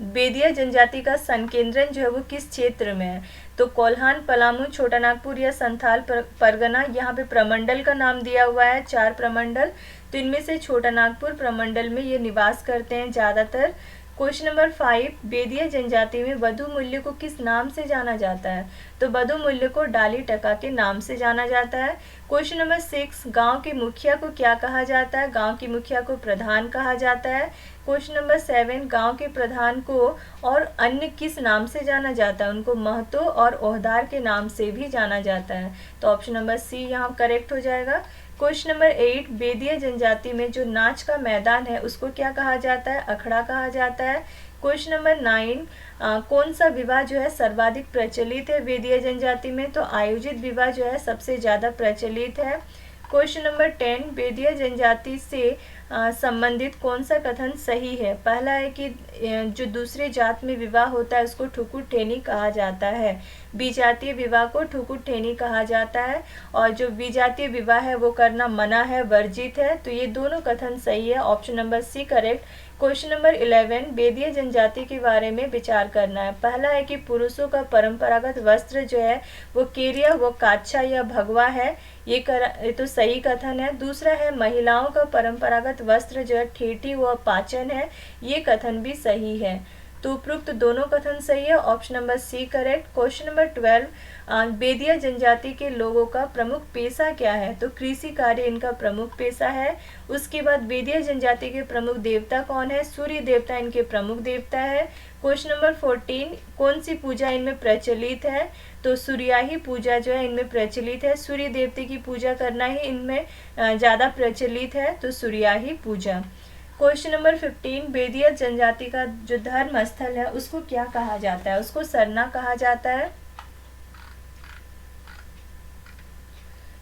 बेदिया जनजाति का संकेंद्रण जो है वो किस क्षेत्र में है? तो कोल्हान, पलामू, छोटा नागपुर या संथाल परगना, यहाँ पे प्रमंडल का नाम दिया हुआ है, 4 प्रमंडल। तो इनमें से छोटा नागपुर प्रमंडल में ये निवास करते हैं ज़्यादातर। क्वेश्चन नंबर 5, बेदिया जनजाति में वधु मूल्य को किस नाम से जाना जाता है? तो वधु मूल्य को डाली टका के नाम से जाना जाता है। क्वेश्चन नंबर 6, गांव के मुखिया को क्या कहा जाता है? गांव के मुखिया को प्रधान कहा जाता है। क्वेश्चन नंबर 7, गांव के प्रधान को और अन्य किस नाम से जाना जाता है? उनको महतो और ओहदार के नाम से भी जाना जाता है। तो ऑप्शन नंबर सी यहाँ करेक्ट हो जाएगा। क्वेश्चन नंबर 8, बेदिया जनजाति में जो नाच का मैदान है उसको क्या कहा जाता है? अखड़ा कहा जाता है। क्वेश्चन नंबर 9, कौन सा विवाह जो है सर्वाधिक प्रचलित है बेदिया जनजाति में? तो आयोजित विवाह जो है सबसे ज़्यादा प्रचलित है। क्वेश्चन नंबर 10, बेदिया जनजाति से संबंधित कौन सा कथन सही है? पहला है कि जो दूसरे जात में विवाह होता है उसको ठुकुर ठेनी कहा जाता है, विजातीय विवाह को ठुकुर ठेनी कहा जाता है, और जो विजातीय विवाह है वो करना मना है, वर्जित है। तो ये दोनों कथन सही है, option number C correct. Question number 11, Bedia जनजाति के बारे में विचार करना है। पहला है कि पुरुषों का परंपरागत वस्त्र जो है वो केरिया व काच्छा या भगवा है, ये तो सही कथन है। दूसरा है महिलाओं का परंपरागत वस्त्र जो है ठेठी व पाचन है, ये कथन भी सही है। तो उपरोक्त दोनों कथन सही है, option number C correct. Question number 12, Bedia जनजाति के लोगों का प्रमुख पेशा क्या है? तो कृषि कार्य इनका प्रमुख पेशा है। उसके बाद बेदिया जनजाति के प्रमुख देवता कौन है? सूर्य देवता इनके प्रमुख देवता है। क्वेश्चन नंबर 14, कौन सी पूजा इनमें प्रचलित है? तो सूर्याही पूजा जो है इनमें प्रचलित है, सूर्य देवते की पूजा करना ही इनमें ज़्यादा प्रचलित है, तो सूर्याही पूजा। क्वेश्चन नंबर 15, बेदिया जनजाति का जो धर्म स्थल है उसको क्या कहा जाता है? उसको सरना कहा जाता है।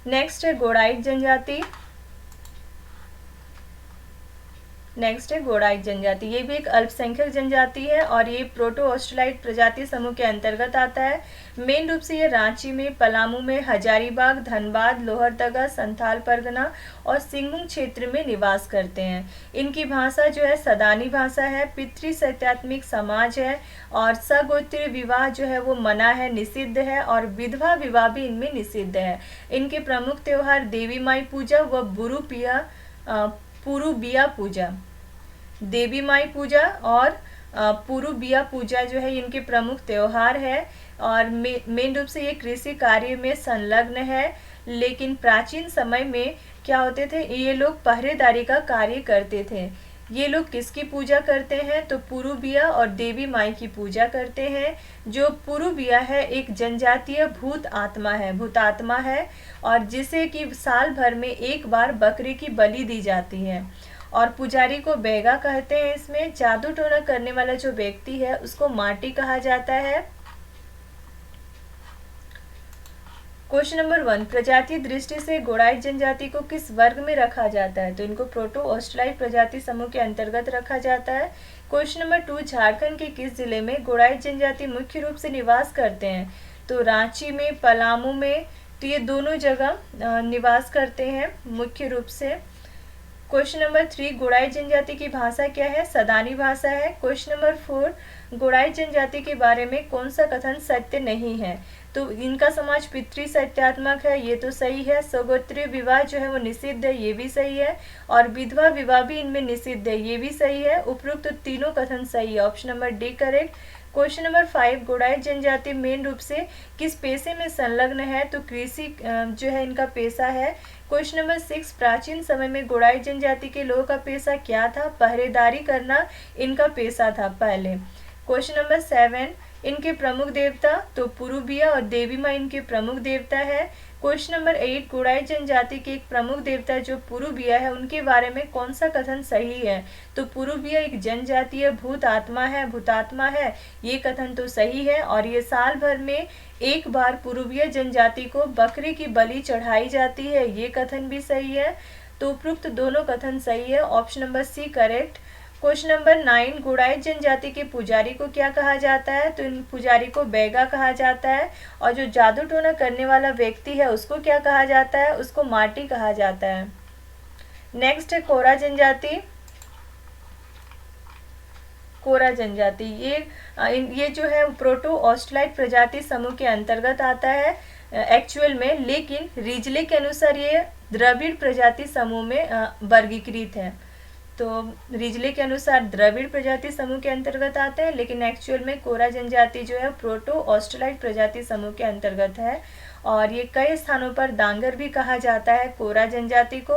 नेक्स्ट है गोड़ाइट जनजाति। नेक्स्ट है गोड़ाई जनजाति। ये भी एक अल्पसंख्यक जनजाति है और ये प्रोटो ऑस्ट्रेलाइट प्रजाति समूह के अंतर्गत आता है। मेन रूप से ये रांची में, पलामू में, हजारीबाग, धनबाद, लोहरदगा, संथाल परगना और सिंहभूम क्षेत्र में निवास करते हैं। इनकी भाषा जो है सदानी भाषा है। पितृ सत्यात्मिक समाज है और सगोत्रीय विवाह जो है वो मना है, निषिद्ध है, और विधवा विवाह भी इनमें निषिद्ध है। इनके प्रमुख त्योहार देवी माई पूजा व पुरुबिया पूजा, देवी माई पूजा और पुरुबिया पूजा जो है इनके प्रमुख त्योहार है। और मेन रूप से ये कृषि कार्य में संलग्न है। लेकिन प्राचीन समय में क्या होते थे, ये लोग पहरेदारी का कार्य करते थे। ये लोग किसकी पूजा करते हैं, तो पुरुबिया और देवी माई की पूजा करते हैं। जो पुरुबिया है एक जनजातीय भूतात्मा है और जिसे कि साल भर में एक बार बकरी की बलि दी जाती है। और पुजारी को बैगा कहते हैं। इसमें जादू टोना करने वाला जो व्यक्ति है उसको माटी कहा जाता है। क्वेश्चन नंबर 1, प्रजातीय दृष्टि से गोड़ाई जनजाति को किस वर्ग में रखा जाता है, तो इनको प्रोटो ऑस्ट्रेलाइट प्रजाति समूह के अंतर्गत रखा जाता है। क्वेश्चन नंबर 2, झारखंड के किस जिले में गोड़ाई जनजाति मुख्य रूप से निवास करते हैं, तो रांची में, पलामू में, तो ये दोनों जगह निवास करते हैं मुख्य रूप से। क्वेश्चन नंबर 3, गोड़ाई जनजाति की भाषा क्या है, सदानी भाषा है। क्वेश्चन नंबर 4, गोड़ाई जनजाति के बारे में कौन सा कथन सत्य नहीं है, तो इनका समाज पितृ सत्यात्मक है, ये तो सही है। सगोत्रीय विवाह जो है वो निषिद्ध है, ये भी सही है। और विधवा विवाह भी इनमें निषिद्ध है, ये भी सही है। उपरोक्त तो तीनों कथन सही है, option number D correct. Question number 5, गोड़ाई जनजाति मेन रूप से किस पेशे में संलग्न है, तो कृषि जो है इनका पेशा है। क्वेश्चन नंबर 6, प्राचीन समय में गोड़ाई जनजाति के लोगों का पेशा क्या था, पहरेदारी करना इनका पेशा था पहले। क्वेश्चन नंबर 7, इनके प्रमुख देवता, तो पुरुबिया और देवी माँ इनके प्रमुख देवता है। क्वेश्चन नंबर 8, गोड़ाई जनजाति के एक प्रमुख देवता जो पुरुबिया है उनके बारे में कौन सा कथन सही है, तो पुरुबिया एक जनजातीय भूतात्मा है, ये कथन तो सही है। और ये साल भर में एक बार पुरुबिया जनजाति को बकरी की बलि चढ़ाई जाती है, ये कथन भी सही है। तो उपरोक्त दोनों कथन सही है, option number C correct. Question number 9, Gorait जनजाति के पुजारी को क्या कहा जाता है, तो इन पुजारी को बैगा कहा जाता है। और जो जादू टोना करने वाला व्यक्ति है उसको क्या कहा जाता है, उसको माटी कहा जाता है। नेक्स्ट है कोरा जनजाति। कोरा जनजाति ये जो है प्रोटो ऑस्ट्रेलाइट प्रजाति समूह के अंतर्गत आता है एक्चुअल में, लेकिन रिजले के अनुसार ये द्रविड़ प्रजाति समूह में वर्गीकृत है। तो रिजले के अनुसार द्रविड़ प्रजाति समूह के अंतर्गत आते हैं, लेकिन एक्चुअल में कोरा जनजाति जो है प्रोटो ऑस्ट्रेलाइट प्रजाति समूह के अंतर्गत है। और ये कई स्थानों पर डांगर भी कहा जाता है कोरा जनजाति को।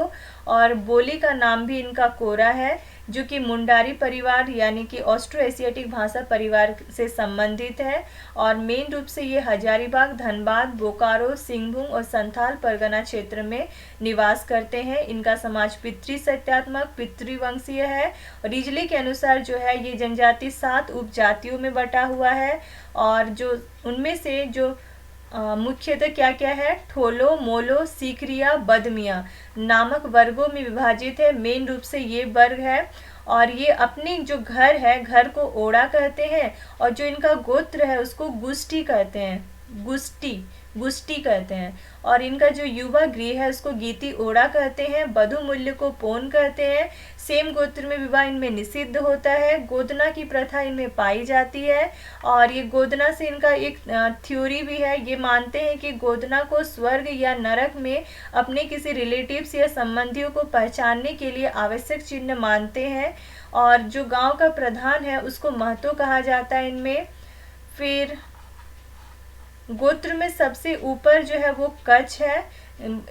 और बोली का नाम भी इनका कोरा है, जो कि मुंडारी परिवार यानी कि ऑस्ट्रो एशियाटिक भाषा परिवार से संबंधित है। और मेन रूप से ये हजारीबाग, धनबाद, बोकारो, सिंहभूम और संथाल परगना क्षेत्र में निवास करते हैं। इनका समाज पितृ सत्यात्मक पितृवंशीय है। रिजली के अनुसार जो है ये जनजाति 7 उपजातियों में बटा हुआ है। और जो उनमें से जो मुख्यतः क्या क्या है, ठोलो, मोलो, सीकरिया, बदमिया नामक वर्गों में विभाजित है। मेन रूप से ये वर्ग है। और ये अपनी जो घर है, घर को ओड़ा कहते हैं, और जो इनका गोत्र है उसको गुष्टी कहते हैं, गुष्टी कहते हैं। और इनका जो युवा गृह है उसको गीति ओड़ा कहते हैं। वधु मूल्य को पोन कहते हैं। सेम गोत्र में विवाह इनमें निषिद्ध होता है। गोदना की प्रथा इनमें पाई जाती है। और ये गोदना से इनका एक थ्योरी भी है, ये मानते हैं कि गोदना को स्वर्ग या नरक में अपने किसी रिलेटिव्स या संबंधियों को पहचानने के लिए आवश्यक चिन्ह मानते हैं। और जो गांव का प्रधान है उसको महतो कहा जाता है इनमें। फिर गोत्र में सबसे ऊपर जो है वो कच्छ है।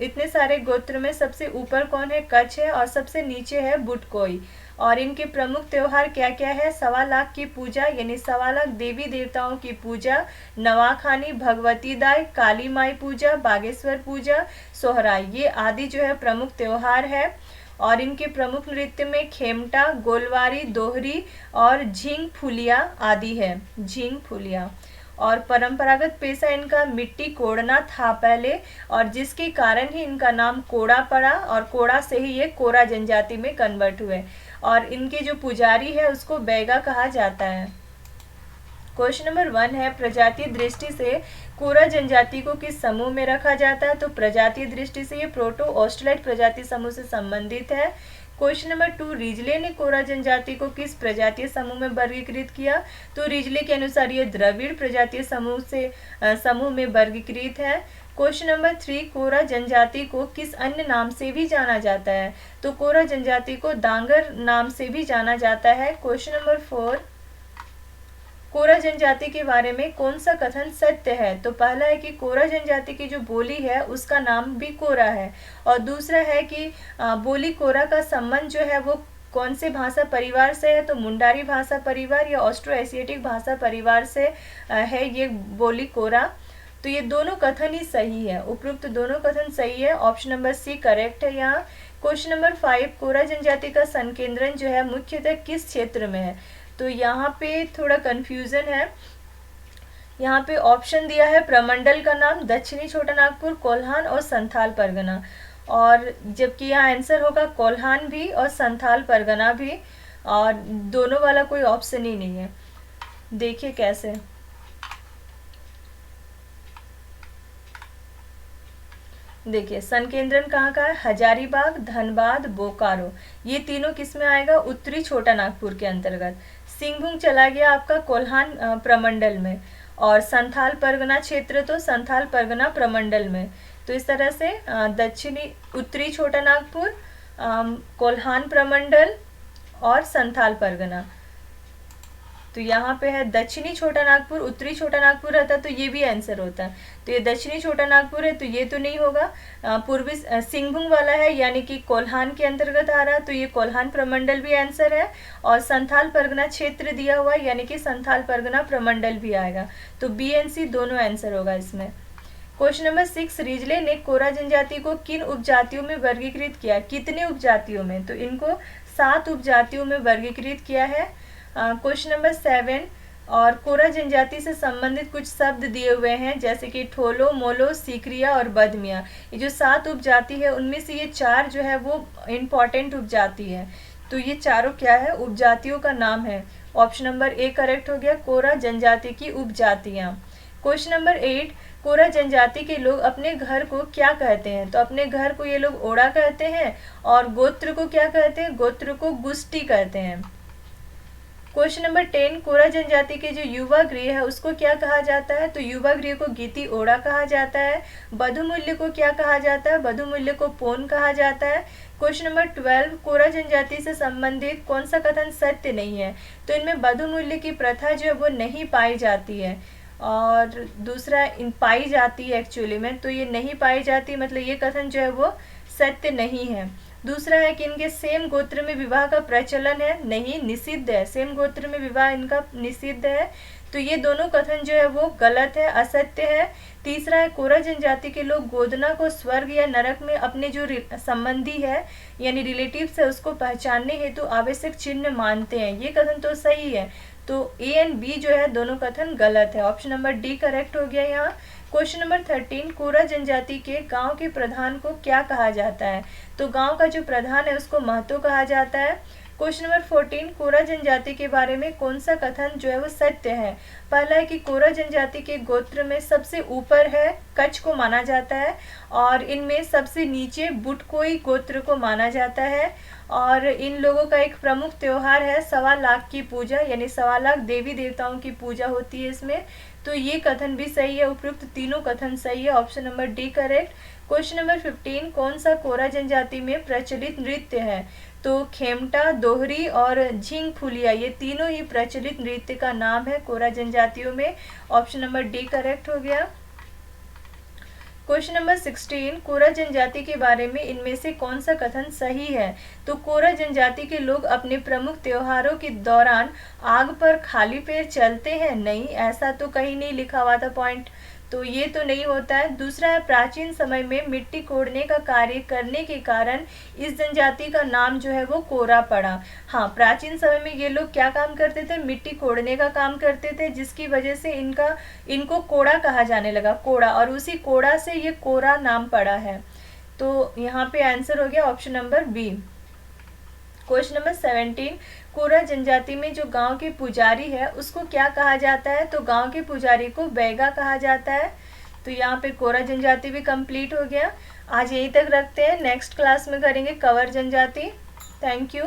इतने सारे गोत्र में सबसे ऊपर कौन है, कच्छ है। और सबसे नीचे है बुटकोई। और इनके प्रमुख त्योहार क्या क्या है, 1.25 लाख की पूजा यानी 1.25 लाख देवी देवताओं की पूजा, नवाखानी, भगवती दाई, काली माई पूजा, बागेश्वर पूजा, सोहराई, ये आदि जो है प्रमुख त्योहार है। और इनके प्रमुख नृत्य में खेमटा, गोलवारी, दोहरी और झींग फुलिया आदि है, झींग फुलिया। और परंपरागत पेशा इनका मिट्टी कोड़ना था पहले, और जिसके कारण ही इनका नाम कोड़ा पड़ा। और कोड़ा से ही ये कोरा जनजाति में कन्वर्ट हुए। और इनके जो पुजारी है उसको बैगा कहा जाता है। क्वेश्चन नंबर 1 है, प्रजातीय दृष्टि से कोरा जनजाति को किस समूह में रखा जाता है? तो प्रजातीय दृष्टि से ये प्रोटो ऑस्ट्रेलाइट प्रजाति समूह से संबंधित है। क्वेश्चन नंबर 2, रिजले ने कोरा जनजाति को किस प्रजातीय समूह में वर्गीकृत किया? तो रिजले के अनुसार ये द्रविड़ प्रजातीय समूह में वर्गीकृत है। क्वेश्चन नंबर 3, कोरा जनजाति को किस अन्य नाम से भी जाना जाता है? तो कोरा जनजाति को डांगर नाम से भी जाना जाता है। क्वेश्चन नंबर 4, कोरा जनजाति के बारे में कौन सा कथन सत्य है? तो पहला है कि कोरा जनजाति की जो बोली है उसका नाम भी कोरा है, और दूसरा है कि बोली कोरा का संबंध जो है वो कौन से भाषा परिवार से है? तो मुंडारी भाषा परिवार या ऑस्ट्रो एशियाटिक भाषा परिवार से है ये बोली कोरा। तो ये दोनों कथन ही सही है, उपरोक्त दोनों कथन सही है। ऑप्शन नंबर सी करेक्ट है यहाँ। क्वेश्चन नंबर 5, कोरा जनजाति का संकेंद्रण जो है मुख्यतः किस क्षेत्र में है? तो यहाँ पे थोड़ा कंफ्यूजन है। यहाँ पे ऑप्शन दिया है प्रमंडल का नाम दक्षिणी छोटा नागपुर, कोल्हान और संथाल परगना, और जबकि यहाँ आंसर होगा कोल्हान भी और संथाल परगना भी, और दोनों वाला कोई ऑप्शन ही नहीं है। देखिए कैसे, देखिए संकेंद्रण कहाँ का है? हजारीबाग, धनबाद, बोकारो, ये तीनों किस में आएगा? उत्तरी छोटा नागपुर के अंतर्गत। सिंहभूम चला गया आपका कोल्हान प्रमंडल में, और संथाल परगना क्षेत्र तो संथाल परगना प्रमंडल में। तो इस तरह से दक्षिणी उत्तरी छोटा नागपुर, कोल्हान प्रमंडल और संथाल परगना। तो यहाँ पे है दक्षिणी छोटा नागपुर, उत्तरी छोटा नागपुर रहता तो ये भी आंसर होता। तो ये दक्षिणी छोटा नागपुर है तो ये तो नहीं होगा। पूर्वी सिंहभूम वाला है यानी कि कोल्हान के अंतर्गत आ रहा, तो ये कोल्हान प्रमंडल भी आंसर है, और संथाल परगना क्षेत्र दिया हुआ यानी कि संथाल परगना प्रमंडल भी आएगा। तो बी एंड सी दोनों आंसर होगा इसमें। क्वेश्चन नंबर 6, रिजले ने कोरा जनजाति को किन उपजातियों में वर्गीकृत किया? कितने उपजातियों में? तो इनको 7 उपजातियों में वर्गीकृत किया है। क्वेश्चन नंबर 7, और कोरा जनजाति से संबंधित कुछ शब्द दिए हुए हैं जैसे कि ठोलो, मोलो, सीकरिया और बदमिया। ये जो 7 उपजाति है उनमें से ये 4 जो है वो इम्पॉर्टेंट उपजाति है। तो ये चारों क्या है? उपजातियों का नाम है। ऑप्शन नंबर ए करेक्ट हो गया, कोरा जनजाति की उपजातियां। क्वेश्चन नंबर 8, कोरा जनजाति के लोग अपने घर को क्या कहते हैं? तो अपने घर को ये लोग ओड़ा कहते हैं, और गोत्र को क्या कहते हैं? गोत्र को गुष्टी कहते हैं। क्वेश्चन नंबर 10, कोरा जनजाति के जो युवा गृह है उसको क्या कहा जाता है? तो युवा गृह को गीति ओड़ा कहा जाता है। बधुमूल्य को क्या कहा जाता है? बधुमूल्य को पोन कहा जाता है। क्वेश्चन नंबर 12, कोरा जनजाति से संबंधित कौन सा कथन सत्य नहीं है? तो इनमें बधुमूल्य की प्रथा जो है वो नहीं पाई जाती है, और दूसरा इन पाई जाती है एक्चुअली में, तो ये नहीं पाई जाती मतलब ये कथन जो है वो सत्य नहीं है। दूसरा है कि इनके सेम गोत्र में विवाह का प्रचलन है, नहीं, निषिद्ध है, सेम गोत्र में विवाह इनका निषिद्ध है। तो ये दोनों कथन जो है वो गलत है, असत्य है। तीसरा है, कोरा जनजाति के लोग गोदना को स्वर्ग या नरक में अपने जो संबंधी है यानी रिलेटिव्स है उसको पहचानने हेतु आवश्यक चिन्ह मानते हैं। ये कथन तो सही है। तो ए एंड बी जो है दोनों कथन गलत है। ऑप्शन नंबर डी करेक्ट हो गया यहाँ। क्वेश्चन नंबर 13, कोरा जनजाति के गांव के प्रधान को क्या कहा जाता है? तो गांव का जो प्रधान है उसको महतो कहा जाता है। क्वेश्चन नंबर 14, कोरा जनजाति के बारे में कौन सा कथन जो है वो सत्य है? पहला है कि कोरा जनजाति के गोत्र में सबसे ऊपर है कच्छ को माना जाता है, और इनमें सबसे नीचे बुटकोई गोत्र को माना जाता है, और इन लोगों का एक प्रमुख त्योहार है 1.25 लाख की पूजा, यानी 1.25 लाख देवी देवताओं की पूजा होती है इसमें। तो ये कथन भी सही है, उपयुक्त तीनों कथन सही है। Option number D correct. Question number 15, कौन सा कोरा जनजाति में प्रचलित नृत्य है? तो खेमटा, दोहरी और झिंग फुलिया, ये तीनों ही प्रचलित नृत्य का नाम है कोरा जनजातियों में। ऑप्शन नंबर डी करेक्ट हो गया। क्वेश्चन नंबर 16, कोरा जनजाति के बारे में इनमें से कौन सा कथन सही है? तो कोरा जनजाति के लोग अपने प्रमुख त्योहारों के दौरान आग पर खाली पैर चलते हैं, नहीं, ऐसा तो कहीं नहीं लिखा हुआ था पॉइंट, तो ये तो नहीं होता है। दूसरा है, प्राचीन समय में मिट्टी कोड़ने का कार्य करने के कारण इस जनजाति का नाम जो है वो कोरा पड़ा। हाँ, प्राचीन समय में ये लोग क्या काम करते थे? मिट्टी कोड़ने का काम करते थे, जिसकी वजह से इनको कोड़ा कहा जाने लगा, कोड़ा, और उसी कोड़ा से ये कोरा नाम पड़ा है। तो यहाँ पे आंसर हो गया option number B. Question number 17, Kora जनजाति में जो गांव के पुजारी है उसको क्या कहा जाता है? तो गांव के पुजारी को बैगा कहा जाता है। तो यहाँ पे कोरा जनजाति भी कंप्लीट हो गया। आज यहीं तक रखते हैं, नेक्स्ट क्लास में करेंगे कवर जनजाति। Thank you.